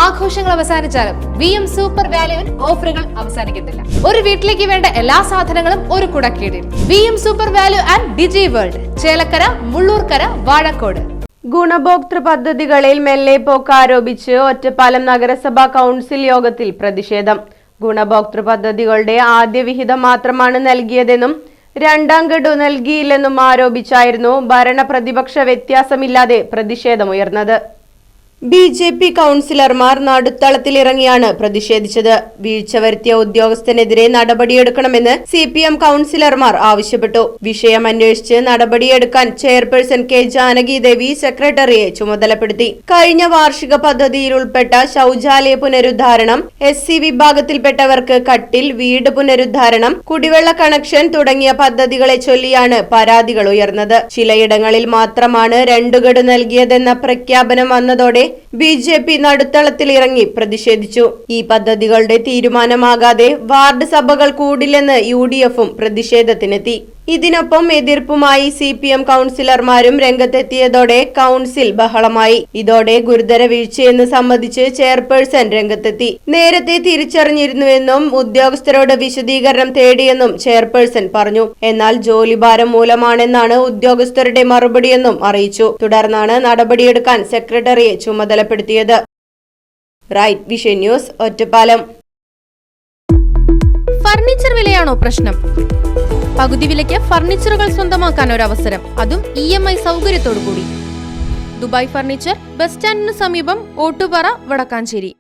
ആഘോഷങ്ങൾ അവസാനിച്ചാലും VM super വാല്യുവിൽ ഓഫറുകൾ അവസാനിക്കുന്നില്ല. ഒരു വീട്ടിലേക്ക് വേണ്ട എല്ലാ സാധനങ്ങളും ഒരു കുടക്കീഴിൽ. VM super value and digi world, Chelakkara, Mullurkara, Vazhakode. ഗുണഭോക്തൃ പദ്ധതികളിൽ മെല്ലെ പോക്ക് ആരോപിച്ച് ഒറ്റപ്പാലം നഗരസഭാ കൗൺസിൽ യോഗത്തിൽ പ്രതിഷേധം. ഗുണഭോക്തൃ പദ്ധതികളുടെ ആദ്യ വിഹിതം മാത്രമാണ് നൽകിയതെന്നും രണ്ടാം ഗഡു നൽകിയില്ലെന്നും ആരോപിച്ചായിരുന്നു ഭരണ പ്രതിപക്ഷ വ്യത്യാസമില്ലാതെ പ്രതിഷേധമുയർന്നത്. BJP കൗൺസിലർമാർ നടുത്തളത്തിലിറങ്ങിയാണ് പ്രതിഷേധിച്ചത്. വീഴ്ച വരുത്തിയ ഉദ്യോഗസ്ഥനെതിരെ നടപടിയെടുക്കണമെന്ന് CPM കൗൺസിലർമാർ ആവശ്യപ്പെട്ടു. വിഷയം അന്വേഷിച്ച് നടപടിയെടുക്കാൻ ചെയർപേഴ്സൺ K ജാനകി ദേവി സെക്രട്ടറിയെ ചുമതലപ്പെടുത്തി. കഴിഞ്ഞ വാർഷിക പദ്ധതിയിൽ ഉൾപ്പെട്ട ശൌചാലയ പുനരുദ്ധാരണം, SC വിഭാഗത്തിൽപ്പെട്ടവർക്ക് കട്ടിൽ, വീട് പുനരുദ്ധാരണം, കുടിവെള്ള കണക്ഷൻ തുടങ്ങിയ പദ്ധതികളെ ചൊല്ലിയാണ് പരാതികൾ ഉയർന്നത്. ചിലയിടങ്ങളിൽ മാത്രമാണ് 2 ഗഡു നൽകിയതെന്ന പ്രഖ്യാപനം വന്നതോടെ BJP നടുത്തളത്തിലിറങ്ങി പ്രതിഷേധിച്ചു. ഈ പദ്ധതികളുടെ തീരുമാനമാകാതെ വാർഡ് സഭകൾ കൂടില്ലെന്ന് UDFും പ്രതിഷേധത്തിനെത്തി. ഇതിനൊപ്പം എതിർപ്പുമായി CPM കൗൺസിലർമാരും രംഗത്തെത്തിയതോടെ കൗൺസിൽ ബഹളമായി. ഇതോടെ ഗുരുതര വീഴ്ചയെന്ന് സമ്മതിച്ച് ചെയർപേഴ്സൺ രംഗത്തെത്തി. നേരത്തെ തിരിച്ചറിഞ്ഞിരുന്നുവെന്നും ഉദ്യോഗസ്ഥരോട് വിശദീകരണം തേടിയെന്നും ചെയർപേഴ്സൺ പറഞ്ഞു. എന്നാൽ ജോലിഭാരം മൂലമാണെന്നാണ് ഉദ്യോഗസ്ഥരുടെ മറുപടിയെന്നും അറിയിച്ചു. തുടർന്നാണ് നടപടിയെടുക്കാൻ സെക്രട്ടറിയെ ചുമതലപ്പെടുത്തിയത്. Right vision news, Ottapalam. Furniture വിലയാണോ പ്രശ്നം? പകുതി വിലയ്ക്ക് ഫർണിച്ചറുകൾ സ്വന്തമാക്കാൻ ഒരു അവസരം, അതും EMI സൗകര്യത്തോടു കൂടി. ദുബായ് ഫർണിച്ചർ, ബസ് സ്റ്റാൻഡിന് സമീപം, ഓട്ടുപാറ, വടക്കാഞ്ചേരി.